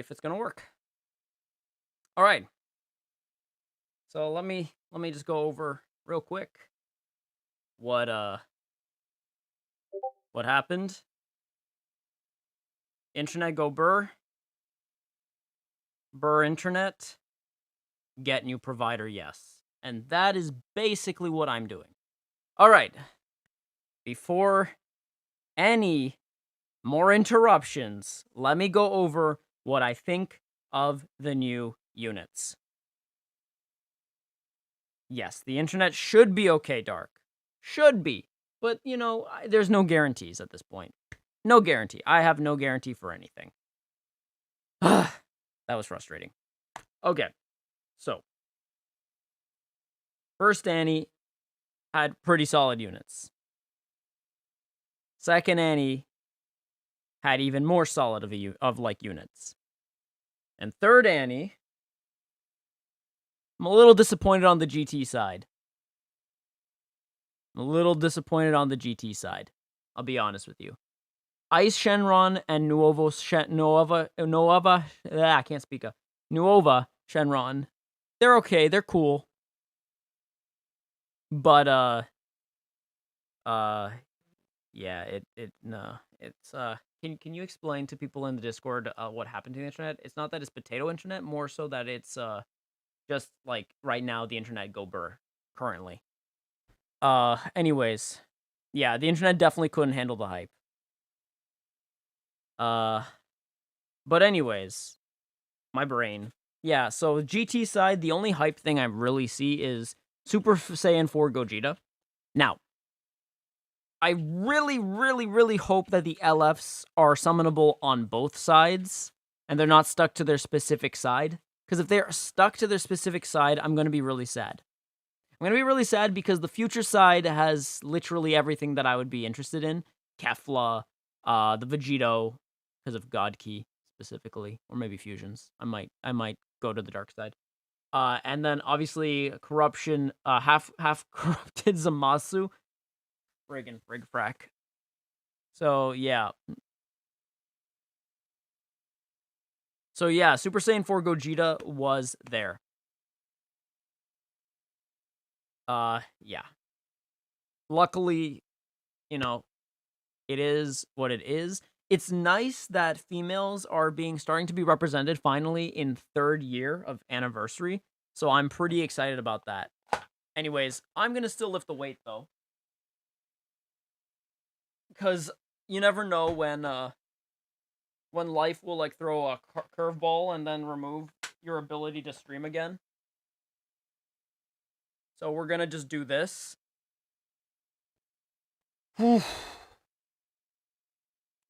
if it's gonna work. All right. So let me just go over real quick what happened. Internet go burr. Burr internet. Get new provider, yes. And that is basically what I'm doing. All right. Before any more interruptions, let me go over what I think of the new units. Yes, the internet should be okay, Dark. Should be. But, you know, there's no guarantees at this point. No guarantee. I have no guarantee for anything. That was frustrating. Okay. So, first Annie had pretty solid units. Second Annie had even more solid of like units. And third Annie, I'm a little disappointed on the GT side. I'm a little disappointed on the GT side. I'll be honest with you. Ice Shenron and Nuova I can't speak up. Nuova Shenron. They're okay, they're cool. But yeah, it's can you explain to people in the Discord what happened to the internet? It's not that it's potato internet, more so that it's just like right now the internet go burr currently. Anyways, yeah, the internet definitely couldn't handle the hype. But anyways, my brain. Yeah, so GT side, the only hype thing I really see is Super Saiyan 4 Gogeta. Now, I really, really, really hope that the LFs are summonable on both sides, and they're not stuck to their specific side. Because if they're stuck to their specific side, I'm going to be really sad. I'm going to be really sad because the future side has literally everything that I would be interested in. Kefla, the Vegito, because of God Key specifically, or maybe fusions. I might go to the dark side. And then obviously corruption, half corrupted Zamasu. Friggin' frig frack. So yeah. So yeah, Super Saiyan 4 Gogeta was there. Yeah. Luckily, you know, it is what it is. It's nice that females are starting to be represented finally in 3rd year of anniversary. So I'm pretty excited about that. Anyways, I'm gonna still lift the weight though. Because you never know when life will like throw a curveball and then remove your ability to stream again. So we're gonna just do this.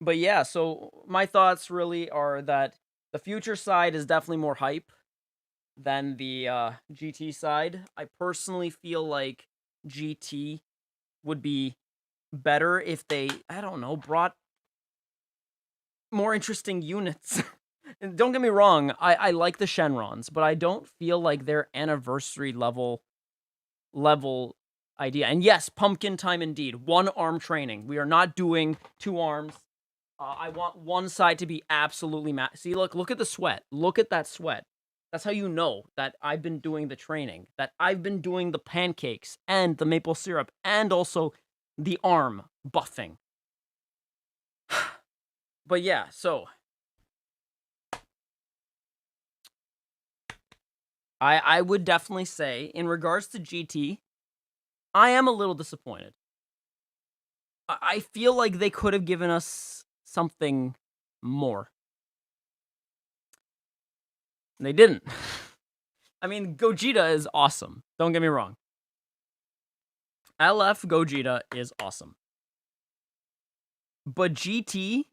But yeah, so my thoughts really are that the future side is definitely more hype than the GT side. I personally feel like GT would be better if they, I don't know, brought more interesting units. Don't get me wrong, I like the Shenrons, but I don't feel like they're anniversary level idea. And yes, pumpkin time indeed. 1 arm training. We are not doing 2 arms. I want one side to be absolutely See, look at the sweat. Look at that sweat. That's how you know that I've been doing the training, that I've been doing the pancakes and the maple syrup and also the arm buffing. But yeah, so I would definitely say in regards to GT, I am a little disappointed. I feel like they could have given us something more. They didn't. I mean, Gogeta is awesome. Don't get me wrong. LF Gogeta is awesome. But GT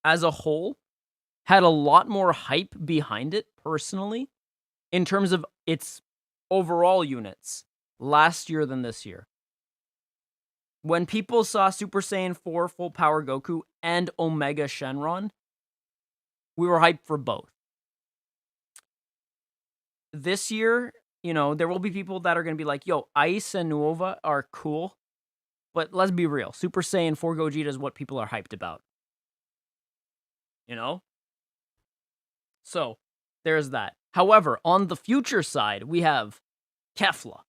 as a whole had a lot more hype behind it, personally, in terms of its overall units last year than this year. When people saw Super Saiyan 4 Full Power Goku and Omega Shenron, we were hyped for both. This year, you know, there will be people that are going to be like, yo, Ice and Nuova are cool, but let's be real. Super Saiyan 4 Gogeta is what people are hyped about. You know? So, there's that. However, on the future side, we have Kefla.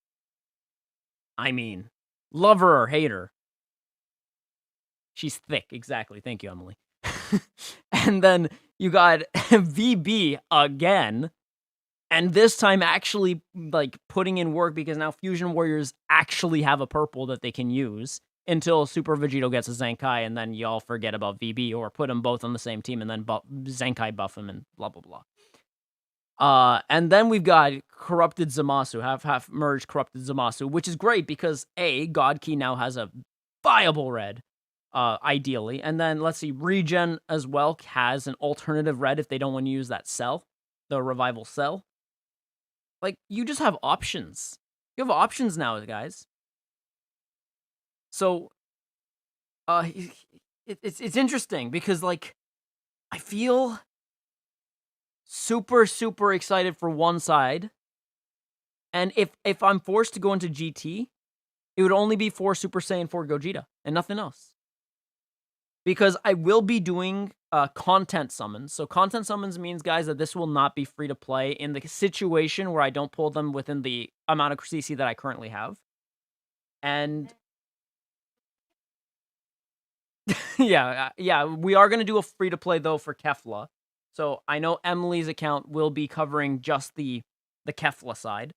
I mean, lover or hater. She's thick, exactly. Thank you, Emily. And then you got VB again, and this time actually, like, putting in work because now Fusion Warriors actually have a purple that they can use until Super Vegito gets a Zenkai, and then y'all forget about VB or put them both on the same team and then Zenkai buff him and blah, blah, blah. And then we've got Corrupted Zamasu, half merged Corrupted Zamasu, which is great because A, God Key now has a viable red, ideally. And then, let's see, Regen as well has an alternative red if they don't want to use that cell, the revival cell. Like, you just have options. You have options now, guys. So, it's interesting because, like, I feel super, super excited for one side. And if I'm forced to go into GT, it would only be for Super Saiyan 4 Gogeta and nothing else. Because I will be doing content summons. So content summons means, guys, that this will not be free to play in the situation where I don't pull them within the amount of CC that I currently have. And yeah, we are going to do a free to play though for Kefla. So I know Emily's account will be covering just the Kefla side,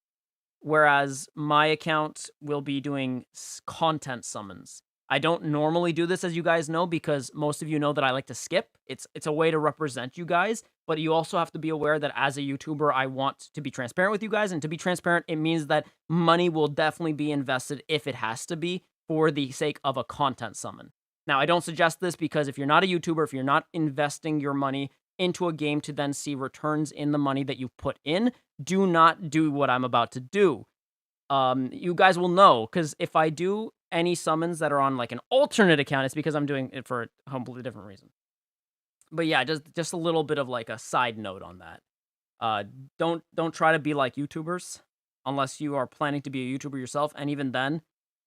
whereas my account will be doing content summons. I don't normally do this, as you guys know, because most of you know that I like to skip. It's a way to represent you guys, but you also have to be aware that as a YouTuber, I want to be transparent with you guys, and to be transparent, it means that money will definitely be invested if it has to be for the sake of a content summon. Now, I don't suggest this because if you're not a YouTuber, if you're not investing your money into a game to then see returns in the money that you've put in, do not do what I'm about to do. You guys will know, because if I do any summons that are on like an alternate account, it's because I'm doing it for a completely different reason. But yeah, just a little bit of like a side note on that. Don't try to be like YouTubers unless you are planning to be a YouTuber yourself, and even then,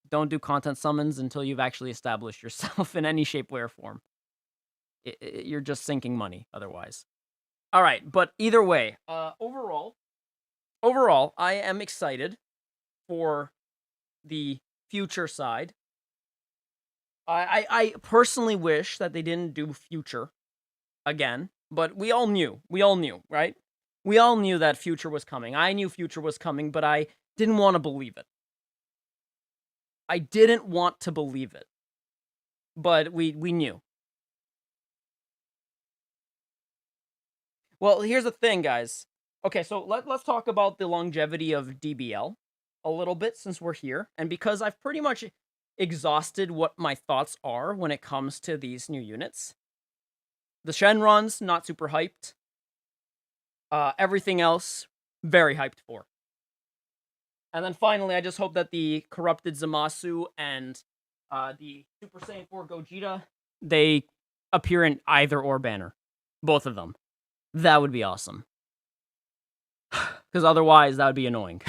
don't do content summons until you've actually established yourself in any shape, way, or form. You're just sinking money otherwise. All right, but either way, overall, I am excited for the future side. I personally wish that they didn't do future again, but we all knew, right? We all knew that future was coming. I knew future was coming, but I didn't want to believe it. I didn't want to believe it, but we knew. Well, here's the thing, guys. Okay, so let's talk about the longevity of DBL a little bit since we're here. And because I've pretty much exhausted what my thoughts are when it comes to these new units. The Shenrons, not super hyped. Everything else, very hyped for. And then finally, I just hope that the Corrupted Zamasu and the Super Saiyan 4 Gogeta, they appear in either or banner. Both of them. That would be awesome. Because otherwise, that would be annoying.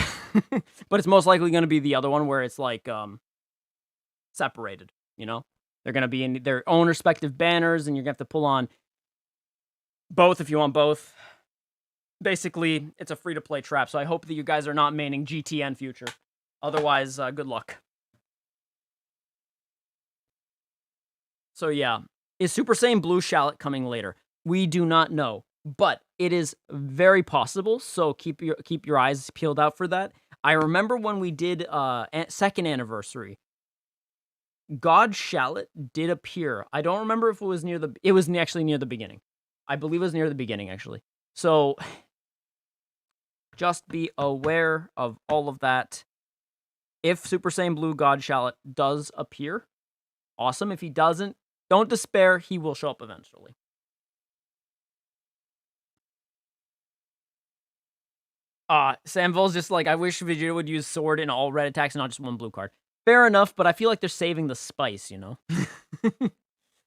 But it's most likely going to be the other one where it's like separated, you know? They're going to be in their own respective banners, and you're going to have to pull on both if you want both. Basically, it's a free-to-play trap, so I hope that you guys are not maining GTN future. Otherwise, good luck. So yeah, is Super Saiyan Blue Shallot coming later? We do not know, but it is very possible, so keep your eyes peeled out for that. I remember when we did second anniversary, God Shallot did appear. I don't remember if it was near the... It was actually near the beginning. I believe it was near the beginning, actually. So, just be aware of all of that. If Super Saiyan Blue God Shallot does appear, awesome. If he doesn't, don't despair. He will show up eventually. Samville's just like, I wish Vegeta would use sword in all red attacks and not just one blue card. Fair enough, but I feel like they're saving the spice, you know?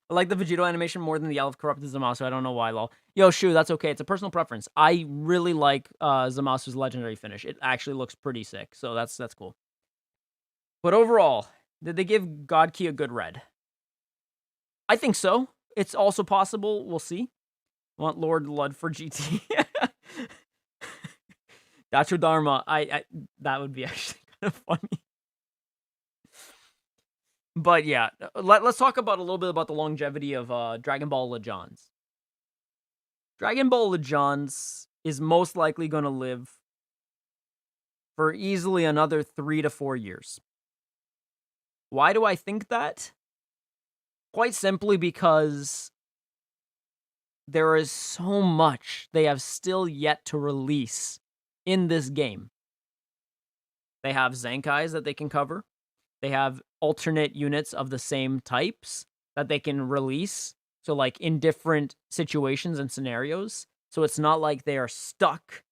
I like the Vegito animation more than the Yell of Corrupted Zamasu. I don't know why, lol. Yo, Shu, that's okay. It's a personal preference. I really like Zamasu's legendary finish. It actually looks pretty sick, so that's cool. But overall, did they give God Key a good red? I think so. It's also possible. We'll see. I want Lord Lud for GT. Dacho Dharma. That would be actually kind of funny. But yeah, let's talk about a little bit about the longevity of Dragon Ball Legends. Dragon Ball Legends is most likely going to live for easily another 3 to 4 years. Why do I think that? Quite simply because there is so much they have still yet to release in this game. They have Zenkais that they can cover. They have alternate units of the same types that they can release. So, like, in different situations and scenarios. So it's not like they are stuck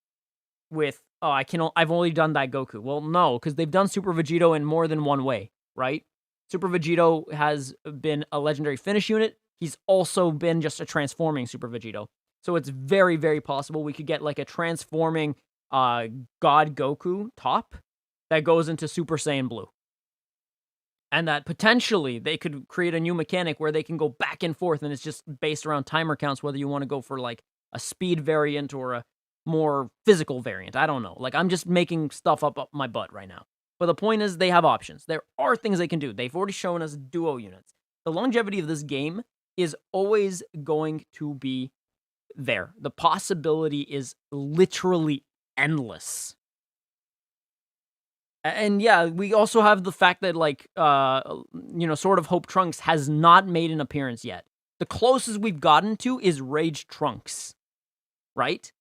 with, oh, I've only done that Goku. Well, no, because they've done Super Vegito in more than one way, right? Super Vegito has been a legendary finish unit. He's also been just a transforming Super Vegito. So it's very, very possible we could get like a transforming God Goku top that goes into Super Saiyan Blue. And that potentially they could create a new mechanic where they can go back and forth, and it's just based around timer counts, whether you want to go for like a speed variant or a more physical variant. I don't know. Like, I'm just making stuff up my butt right now. But the point is, they have options. There are things they can do. They've already shown us duo units. The longevity of this game is always going to be there. The possibility is literally endless. And yeah, we also have the fact that, like, Sword of Hope Trunks has not made an appearance yet. The closest we've gotten to is Rage Trunks, right?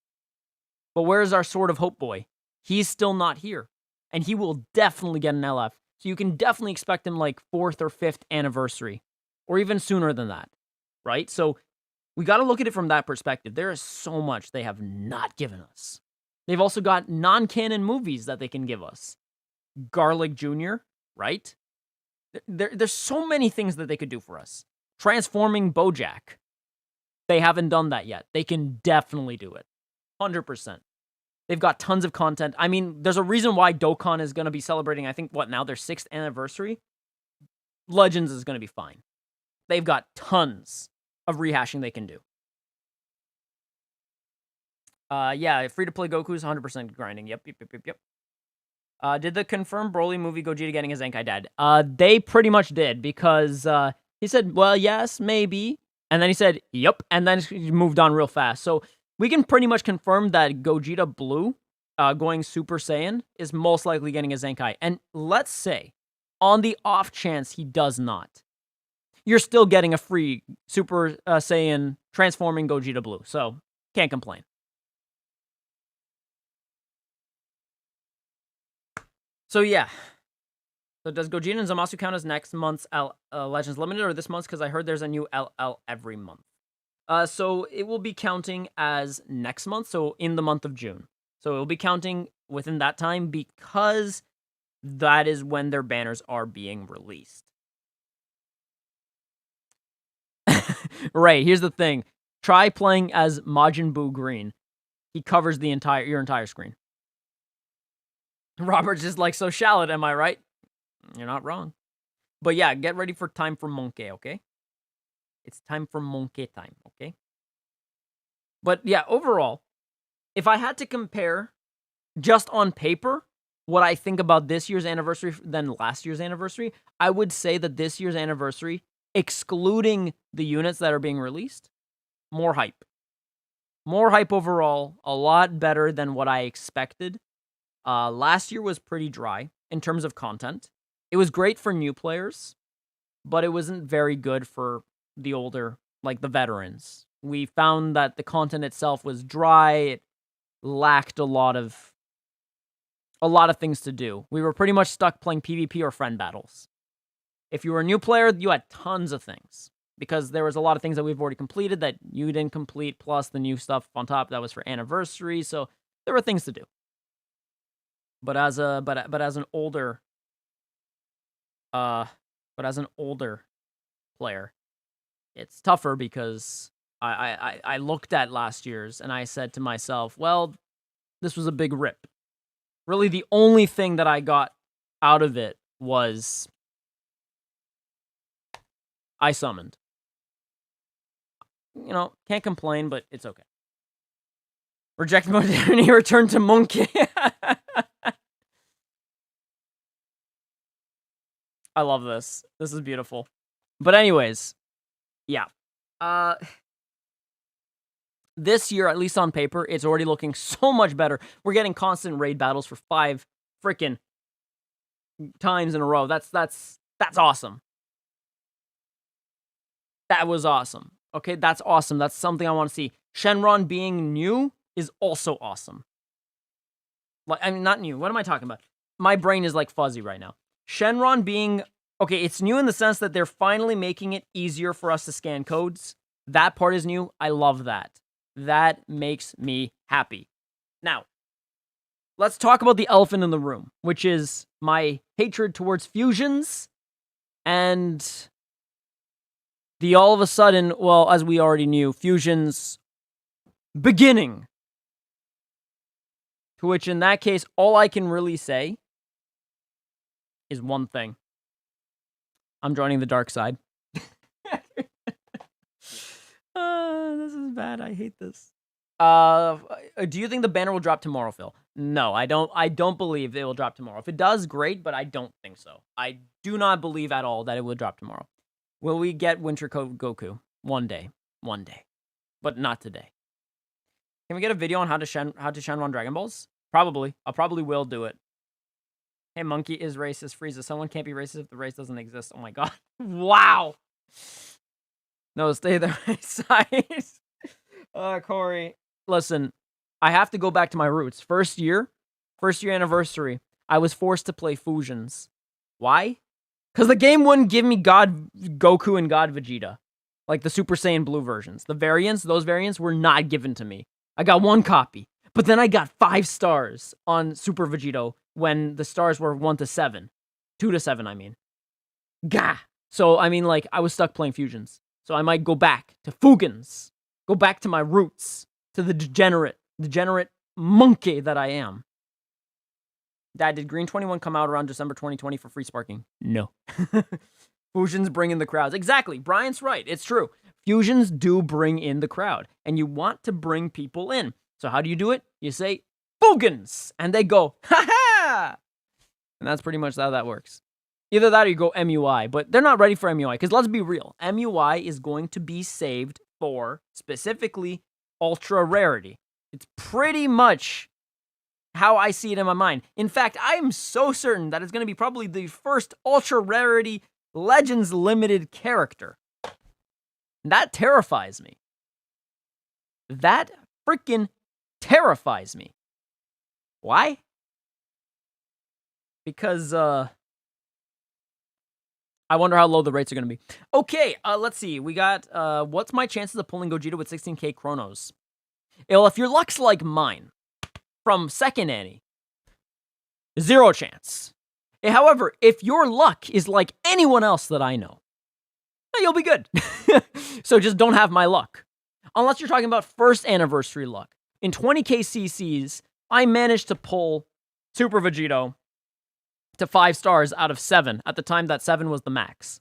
But where's our Sword of Hope boy? He's still not here. And he will definitely get an LF. So you can definitely expect him like 4th or 5th anniversary. Or even sooner than that, right? So we got to look at it from that perspective. There is so much they have not given us. They've also got non-canon movies that they can give us. Garlic Jr., right? There's so many things that they could do for us. Transforming Bojack. They haven't done that yet. They can definitely do it. 100%. They've got tons of content. I mean, there's a reason why Dokkan is going to be celebrating, I think, now, their 6th anniversary? Legends is going to be fine. They've got tons of rehashing they can do. Yeah, free-to-play Goku is 100% grinding. Yep. Did the confirmed Broly movie Gogeta getting a Zenkai dead? They pretty much did, because he said, well, yes, maybe. And then he said, yep. And then he moved on real fast. So we can pretty much confirm that Gogeta Blue, going Super Saiyan, is most likely getting a Zenkai. And let's say, on the off chance he does not, you're still getting a free Super Saiyan transforming Gogeta Blue. So, can't complain. So yeah. So does Gogeta and Zamasu count as next month's Legends Limited or this month's? Because I heard there's a new LL every month. So it will be counting as next month, so in the month of June. So it will be counting within that time because that is when their banners are being released. Right, here's the thing. Try playing as Majin Buu Green. He covers your entire screen. Robert's just like, so shallot, am I right? You're not wrong. But yeah, get ready for time for Monkey, okay? It's time for Monkey time, okay? But yeah, overall, if I had to compare just on paper what I think about this year's anniversary than last year's anniversary, I would say that this year's anniversary, excluding the units that are being released, more hype. More hype overall, a lot better than what I expected. Last year was pretty dry in terms of content. It was great for new players, but it wasn't very good for the older, like the veterans. We found that the content itself was dry. It lacked a lot of things to do. We were pretty much stuck playing PvP or friend battles. If you were a new player, you had tons of things because there was a lot of things that we've already completed that you didn't complete, plus the new stuff on top that was for anniversary. So there were things to do. But as an older player, it's tougher because I looked at last year's and I said to myself, well, this was a big rip. Really, the only thing that I got out of it was I summoned. You know, can't complain, but it's okay. Reject modernity, return to Monkey. I love this. This is beautiful. But anyways, yeah. This year, at least on paper, it's already looking so much better. We're getting constant raid battles for 5 freaking times in a row. That's awesome. That was awesome. Okay, that's awesome. That's something I want to see. Shenron being new is also awesome. Like, I mean, not new. What am I talking about? My brain is like fuzzy right now. Shenron being... Okay, it's new in the sense that they're finally making it easier for us to scan codes. That part is new. I love that. That makes me happy. Now, let's talk about the elephant in the room, which is my hatred towards fusions and the all of a sudden, well, as we already knew, fusions beginning. To which, in that case, all I can really say is one thing. I'm joining the dark side. This is bad. I hate this. Do you think the banner will drop tomorrow, Phil? No, I don't believe it will drop tomorrow. If it does, great, but I don't think so. I do not believe at all that it will drop tomorrow. Will we get Winter Code Goku? One day. One day. But not today. Can we get a video on how to Shenron Dragon Balls? Probably. I probably will do it. Hey, Monkey is racist. Frieza. Someone can't be racist if the race doesn't exist. Oh my god. Wow. No, stay the right size. Corey. Listen, I have to go back to my roots. First year anniversary, I was forced to play fusions. Why? Because the game wouldn't give me God Goku and God Vegeta. Like the Super Saiyan Blue versions. The variants, those variants were not given to me. I got 1 copy. But then I got 5 stars on Super Vegito when the stars were 1 to 7. 2 to 7, I mean. Gah! So, I mean, like, I was stuck playing fusions. So I might go back to Fugans. Go back to my roots. To the degenerate monkey that I am. Dad, did Green 21 come out around December 2020 for free sparking? No. Fusions bring in the crowds. Exactly. Brian's right. It's true. Fusions do bring in the crowd. And you want to bring people in. So how do you do it? You say, Fugans! And they go, ha-ha! And that's pretty much how that works. Either that or you go MUI. But they're not ready for MUI. Because let's be real. MUI is going to be saved for, specifically, ultra rarity. It's pretty much how I see it in my mind. In fact, I am so certain that it's going to be probably the first ultra rarity Legends limited character. That terrifies me. That freaking terrifies me. Why? Because, I wonder how low the rates are going to be. Okay, let's see. We got, what's my chances of pulling Gogeta with 16k chronos? Well, if your luck's like mine, from second Annie, 0 chance. However, if your luck is like anyone else that I know, you'll be good. So just don't have my luck. Unless you're talking about first anniversary luck. In 20k CCs, I managed to pull Super Vegito to 5 stars out of 7 at the time that 7 was the max.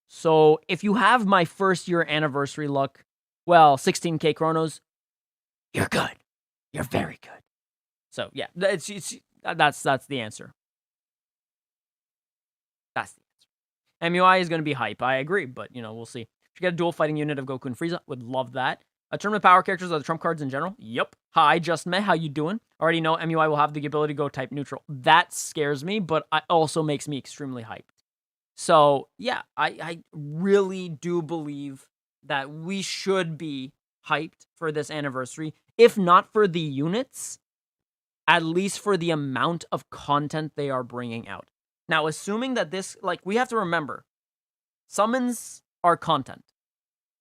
So if you have my first year anniversary luck, well, 16k chronos, you're good. You're very good. So yeah, that's the answer. That's the answer. MUI is going to be hype. I agree, but you know, we'll see. If you get a dual fighting unit of Goku and Frieza, would love that. Tournament power characters are the trump cards in general. Yep. Hi, Just Meh. How you doing? Already know MUI will have the ability to go type neutral. That scares me, but it also makes me extremely hyped. So yeah, I really do believe that we should be hyped for this anniversary. If not for the units, at least for the amount of content they are bringing out. Now, assuming that this, like, we have to remember, summons are content.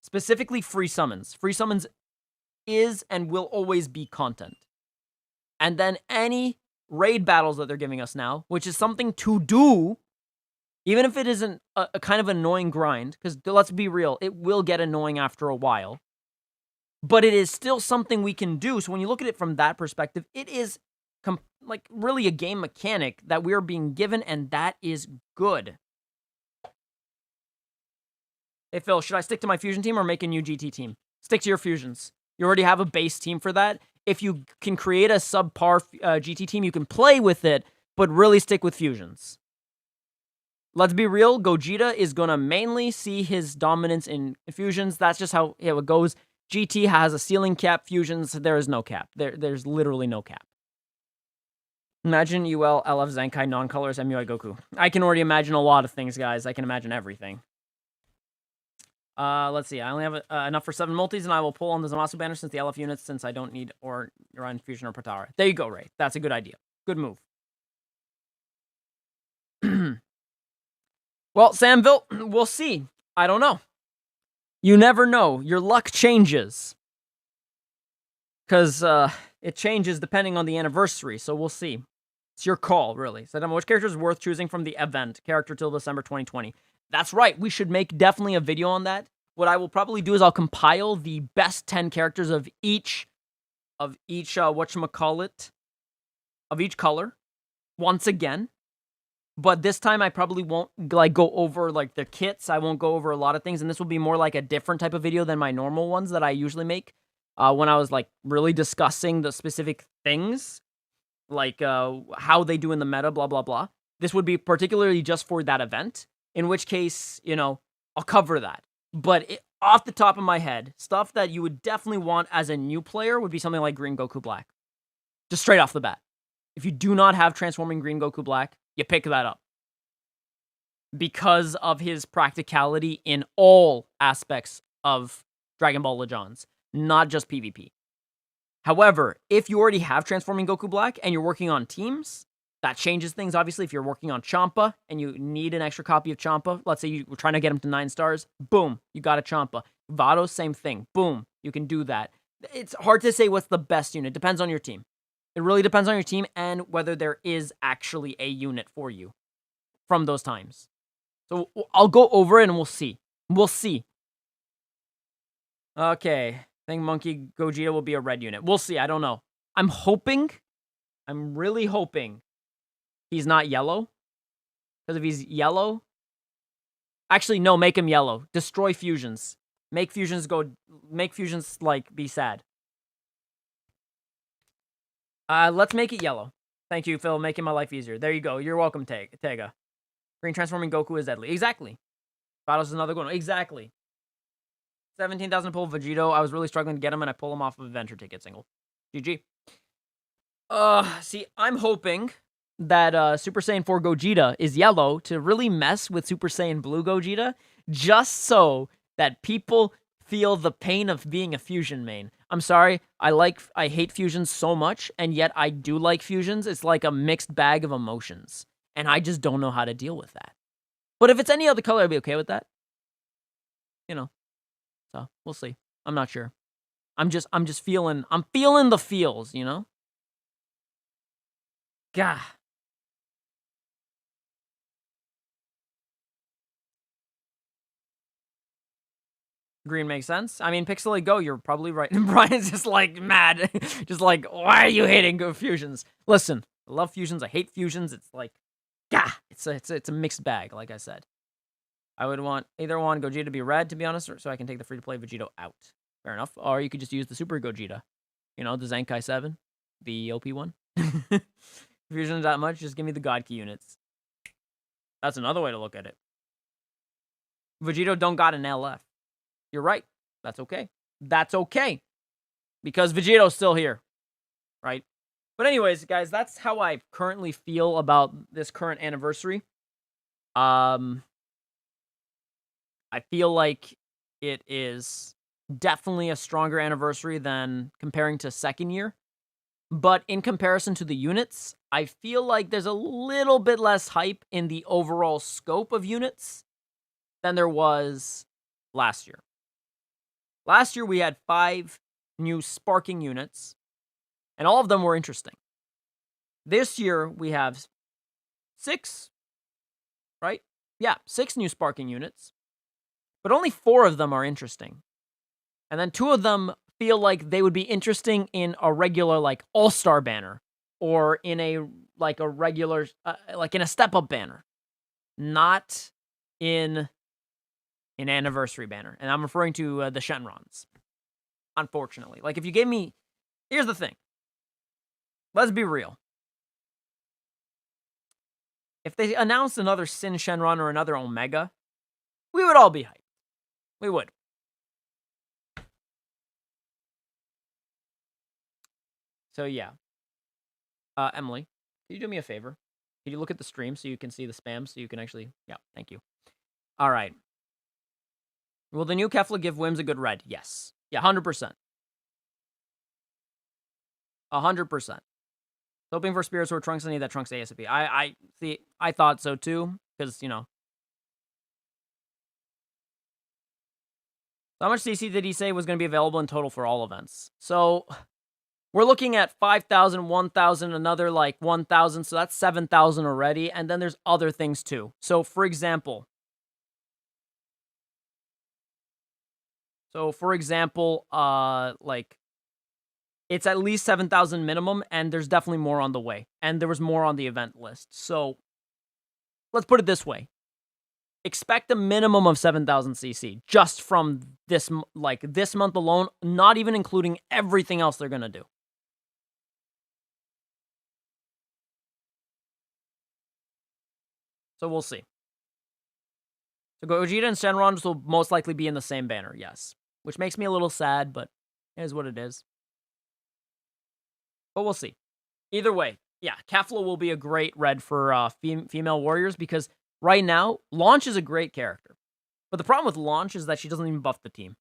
Specifically, free summons. Free summons is and will always be content. And then any raid battles that they're giving us now, which is something to do, even if it isn't a kind of annoying grind, because let's be real, it will get annoying after a while. But it is still something we can do. So when you look at it from that perspective, it is like really a game mechanic that we're being given, and that is good. Hey, Phil, should I stick to my fusion team or make a new GT team? Stick to your fusions. You already have a base team for that. if you can create a subpar GT team, you can play with it, but really stick with fusions. Let's be real, Gogeta is going to mainly see his dominance in fusions. That's just how it goes. GT has a ceiling cap, fusions, there is no cap. There's literally no cap. Imagine UL, LF, Zenkai, non-colors, MUI, Goku. I can already imagine a lot of things, guys. I can imagine everything. Let's see. I only have enough for 7 multis, and I will pull on the Zamasu banner since the LF units, since I don't need or run Fusion or Potara. There you go, Ray. That's a good idea. Good move. Well, Samville, we'll see. I don't know. You never know. Your luck changes. Because it changes depending on the anniversary, so we'll see. It's your call, really. So, which character is worth choosing from the event? Character till December 2020. That's right. We should make definitely a video on that. What I will probably do is I'll compile the best 10 characters of each whatchamacallit, of each color once again. But this time I probably won't like go over like the kits. I won't go over a lot of things, and this will be more like a different type of video than my normal ones that I usually make. When I was like really discussing the specific things, like how they do in the meta, blah blah blah. This would be particularly just for that event. In which case, you know, I'll cover that. But off the top of my head, stuff that you would definitely want as a new player would be something like Green Goku Black. Just straight off the bat. If you do not have Transforming Green Goku Black, you pick that up. Because of his practicality in all aspects of Dragon Ball Legends, not just PvP. However, if you already have Transforming Goku Black and you're working on teams, that changes things, obviously. If you're working on Champa and you need an extra copy of Champa, let's say you were trying to get him to 9 stars, boom, you got a Champa. Vado, same thing. Boom, you can do that. It's hard to say what's the best unit. Depends on your team. It really depends on your team and whether there is actually a unit for you from those times. So I'll go over it and we'll see. We'll see. Okay. I think Monkey Gogeta will be a red unit. We'll see. I don't know. I'm really hoping he's not yellow. Because if he's yellow... Actually, no, make him yellow. Destroy fusions. Make fusions, like, be sad. Let's make it yellow. Thank you, Phil, making my life easier. There you go. You're welcome, Tega. Green Transforming Goku is deadly. Exactly. Battles is another good one. Exactly. 17,000 pull Vegito. I was really struggling to get him, and I pull him off of Adventure Ticket single. GG. See, I'm hoping that Super Saiyan 4 Gogeta is yellow to really mess with Super Saiyan Blue Gogeta, just so that people feel the pain of being a fusion main. I'm sorry, I hate fusions so much, and yet I do like fusions. It's like a mixed bag of emotions, and I just don't know how to deal with that. But if it's any other color, I'd be okay with that. You know, so we'll see. I'm not sure. I'm feeling the feels, you know? Gah. Green makes sense. I mean, Pixelate Go, you're probably right. And Brian's just like mad. Just like, why are you hating Go fusions? Listen, I love fusions. I hate fusions. It's like, gah. It's a mixed bag, like I said. I would want either one Gogeta to be red, to be honest, so I can take the free-to-play Vegito out. Fair enough. Or you could just use the Super Gogeta. You know, the Zenkai 7. The OP one. Fusions that much, just give me the God Key units. That's another way to look at it. Vegito don't got an LF. You're right. That's okay. That's okay. Because Vegeto's still here. Right? But anyways, guys, that's how I currently feel about this current anniversary. I feel like it is definitely a stronger anniversary than comparing to second year. But in comparison to the units, I feel like there's a little bit less hype in the overall scope of units than there was last year. Last year, we had 5 new sparking units, and all of them were interesting. This year, we have 6, right? Yeah, 6 new sparking units, but only 4 of them are interesting. And then 2 of them feel like they would be interesting in a regular, like, all-star banner, or in a, like, a regular, like, in a step-up banner, not in an anniversary banner. And I'm referring to the Shenrons, unfortunately. Like, if you gave me Here's the thing. Let's be real. If they announced another Sin Shenron or another Omega, we would all be hyped. We would. So yeah. Emily, can you do me a favor? Can you look at the stream so you can see the spam so you can actually... Yeah, thank you. All right. Will the new Kefla give Wims a good red? Yes. Yeah, 100%. 100%. Hoping for Spirits or Trunks, I need that Trunks ASAP. I see. I thought so too, because, you know. So how much CC did he say was going to be available in total for all events? So we're looking at 5,000, 1,000, another like 1,000. So that's 7,000 already. And then there's other things too. So for example, like it's at least 7,000 minimum, and there's definitely more on the way. And there was more on the event list. So let's put it this way. Expect a minimum of 7,000 CC just from this month alone, not even including everything else they're going to do. So we'll see. So Gogeta and Shenron will most likely be in the same banner, yes. Which makes me a little sad, but it is what it is. But we'll see. Either way, yeah, Kefla will be a great red for female warriors because right now, Launch is a great character. But the problem with Launch is that she doesn't even buff the team.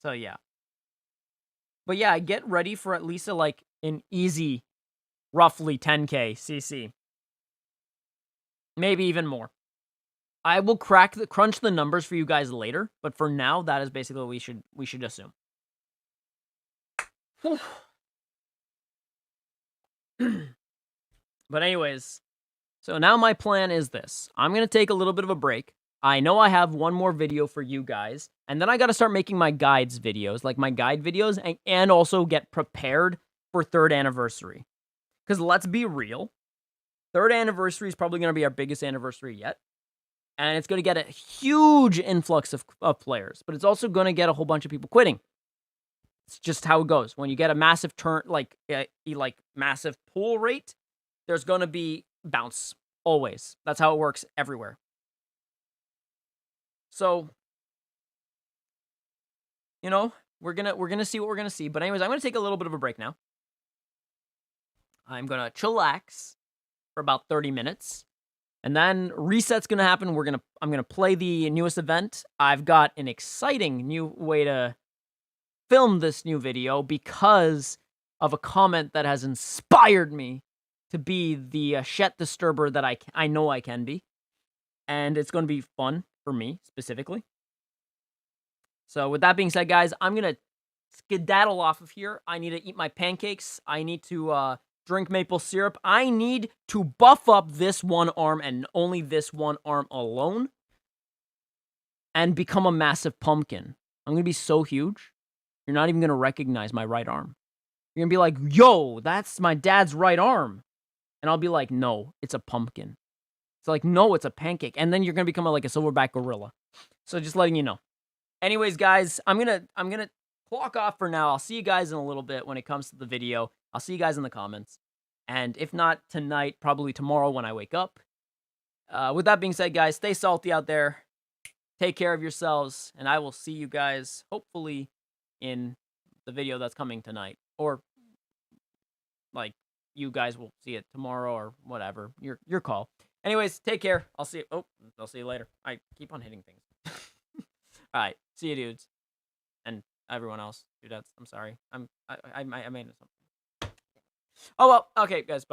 So yeah. But yeah, get ready for at least an easy, roughly 10k CC. Maybe even more. I will crunch the numbers for you guys later, but for now, that is basically what we should assume. But anyways, so now my plan is this. I'm going to take a little bit of a break. I know I have one more video for you guys, and then I got to start making my guides videos, like my guide videos, and also get prepared for 3rd anniversary. Because let's be real, 3rd anniversary is probably going to be our biggest anniversary yet. And it's going to get a huge influx of players, but it's also going to get a whole bunch of people quitting. It's just how it goes. When you get a massive massive pull rate, there's going to be bounce always. That's how it works everywhere. So, you know, we're gonna see what we're gonna see. But anyways, I'm gonna take a little bit of a break now. I'm gonna chillax for about 30 minutes. And then reset's gonna happen. I'm gonna play the newest event. I've got an exciting new way to film this new video because of a comment that has inspired me to be the Shet disturber that I know I can be. And it's gonna be fun for me specifically. So with that being said, guys, I'm gonna skedaddle off of here. I need to eat my pancakes. I need to drink maple syrup. I need to buff up this one arm and only this one arm alone and become a massive pumpkin. I'm going to be so huge, you're not even going to recognize my right arm. You're going to be like, yo, that's my dad's right arm. And I'll be like, no, it's a pumpkin. It's like, no, it's a pancake. And then you're going to become like a silverback gorilla. So just letting you know. Anyways, guys, I'm going to clock off for now. I'll see you guys in a little bit when it comes to the video. I'll see you guys in the comments. And if not tonight, probably tomorrow when I wake up. With that being said, guys, stay salty out there. Take care of yourselves. And I will see you guys, hopefully, in the video that's coming tonight. Or, like, you guys will see it tomorrow or whatever. Your call. Anyways, take care. I'll see you later. I keep on hitting things. All right. See you, dudes. And everyone else. Dudettes, I'm sorry. I made it something. Oh, well. Okay, guys. Bye.